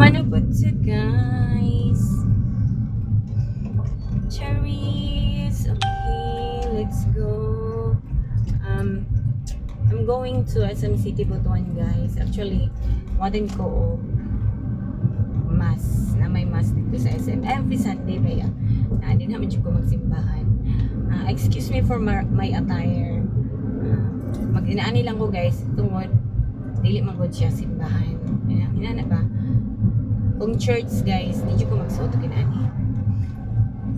Ano po siya, guys? Cherries. Okay, let's go. I'm going to SM City Butuan, guys. Actually, watin ko mas na may mas dito sa SM every Sunday ba ya? Na din naman ko magsimbahan. Excuse me for my attire. Mag-inaani lang ko, guys, tungod dili magod siya simbahan. Inana ba? Kung church, guys, hindi ko magsuot og inani.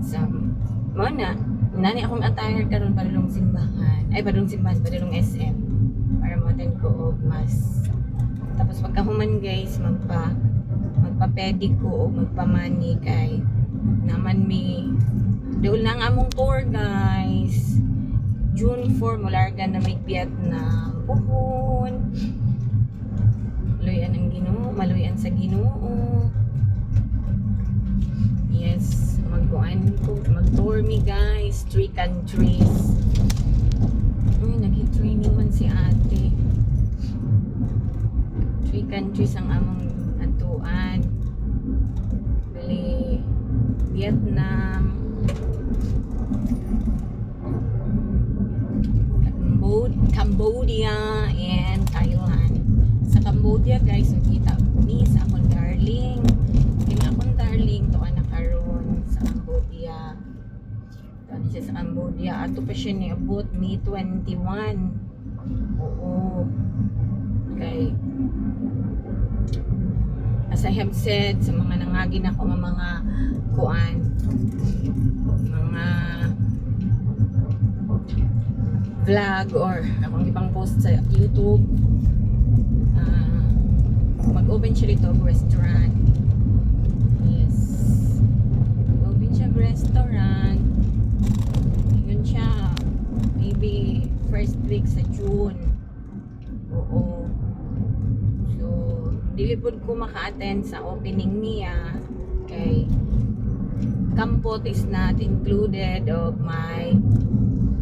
So, mo na nani akong attire karon padulong simbahan. Ay, padulong simbahan, padulong SM para mo-attend ko og mas. Tapos pagkahuman, guys, magpa-pedi ko o magpamani kay naman mi doon lang among tour, guys. June 4 mularga na may Vietnam puhon. Maluyan ang Ginoo, maluyan sa Ginoo. Yes, mag-tour me, guys, 3 countries. Uy, nag-training man si ate. 3 countries ang among atuan. Bali, Vietnam, Cambodia, and Thailand. Sa Cambodia, guys, nakita ni sa akong darling. Kaya akong darling, to anak karon sa Cambodia. Ito na siya sa Cambodia. Ato pa siya niabot May 21. Oo. Okay. As I have said, sa mga nangagin ako ng mga kuan, mga vlog or akong ibang post sa YouTube, mag-open siya dito ang restaurant. Yes, mag-open siya restaurant. Yun siya maybe first week sa June. Oo. So dili pod ko maka-attend sa opening niya kay Kampot is not included of my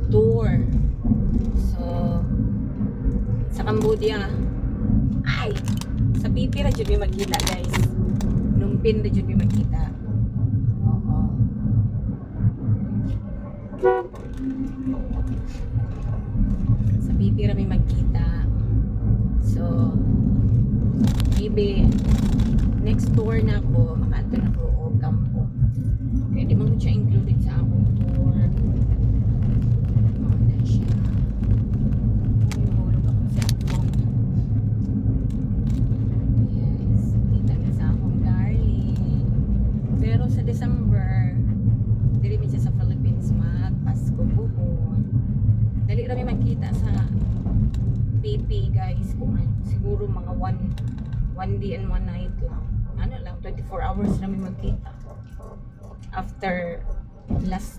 tour. So sa Cambodia, ay, sa pipi ra jud mi magkita, guys. Numpin ra jud mi magkita. Oo. Sa pipi ra mi magkita. So maybe next tour na ako, makato na ko o Kampo. Kaya di man siya included sa akong tour. Na siya. Hinulog ako sa phone. Yes, kita na sa akong darling. Pero sa December, dili mi siya sa Philippines mag-Pasko buhon. Dali rami magkita sa PP, guys, kung ano, siguro mga one day and one night lang. Ano lang, 24 hours namin magkita. After last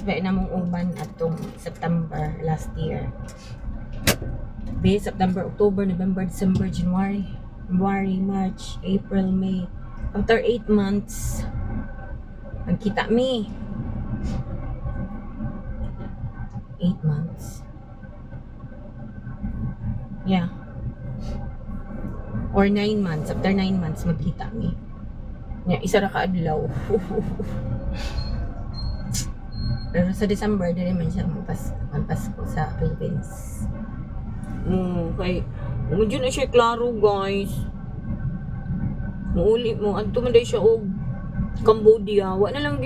ba na mong uban atong September last year. Be September, October, November, December, January, March, April, May. After 8 months, magkita mi. 8 months. Yeah. Or 9 months. After 9 months, magkita mi. Yeah, isa ra ka adlaw. Pero sa December, dili man siya magpasko sa Philippines. Okay. Medyo na siya klaro, guys. Muuli mo. Anto man day siya og Cambodia. Wala lang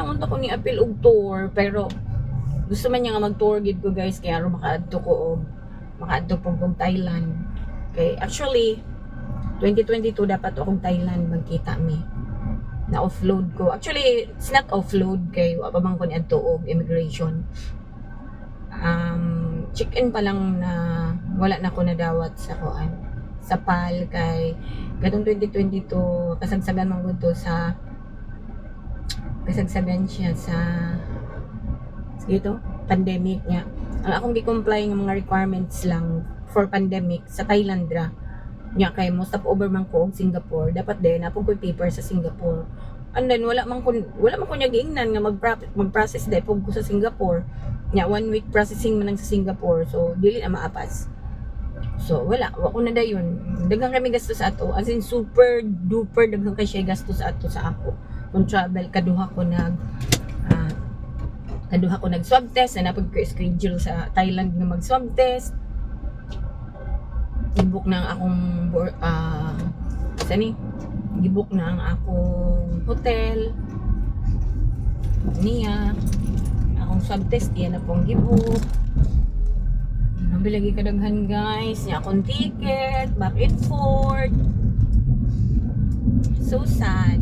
unta ko ni appeal og tour. Pero gusto man niya nga mag-tour gid ko, guys. Kaya ro makaadto ko og Thailand. Okay, actually 2022 dapat akong Thailand magkita mi. Na-offload ko. Actually, it's not offload kay wa pa man ko ni adto og immigration. Check-in pa lang na wala na ko nadawat sa kuan. Sa PAL kay gadong 2022 kasagsagan man gud to sa kasagsagan siya sa pandemic niya. Ang akong gi-comply ng mga requirements lang for pandemic sa Thailand ra. Nya kay mo stop over man ko og Singapore, dapat din napong ko paper sa Singapore. And then wala man ko nya giingnan nga mag-process dai pug ko sa Singapore. Nya 1 week processing man lang sa Singapore. So dili na maapas. So wala, wa ko na dayon. Daghang kami gasto sa ato, as in super duper daghang kay siya gasto sa ato sa ako. Kung travel kaduha ko nag swab test na napag ko schedule sa Thailand nga mag swab test. Gibook na ang akong gibook na ang akong hotel niya, akong swab test yan na pong gibook. Nabilagi kadaghan guys niya akong ticket back and forth. So sad.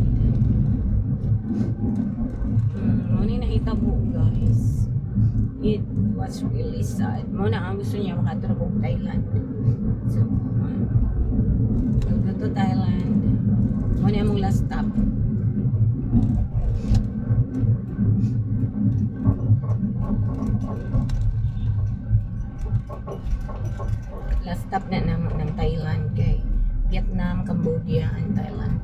Muna nahitabo guys, it was really sad. Muna ang gusto niya makatrabaho sa Thailand, so go to Thailand. Muna among last stop. Last stop na naman ng Thailand kay Vietnam, Cambodia, and Thailand.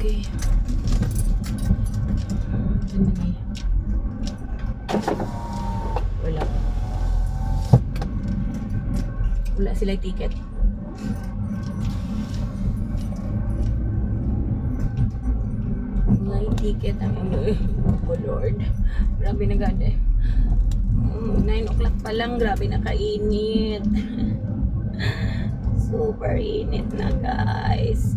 Okay. Wala. Wala sila ticket. Wala ticket ang oh Lord. Grabe na ganda. 9 o'clock pa lang, grabe na kainit. Super init na guys.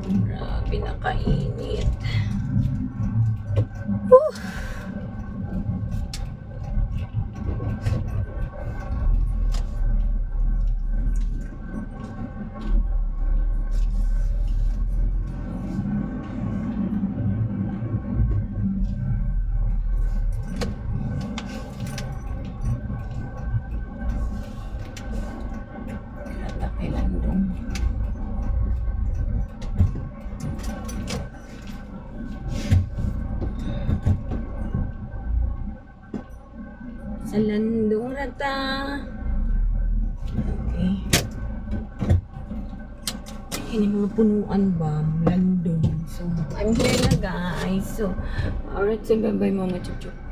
Grabe na kainit. Whew. Sa landong rata. Okay. Ini mga punuan ba? Landong. So, I'm here na guys. So, alright, so bye-bye mga chup-chup.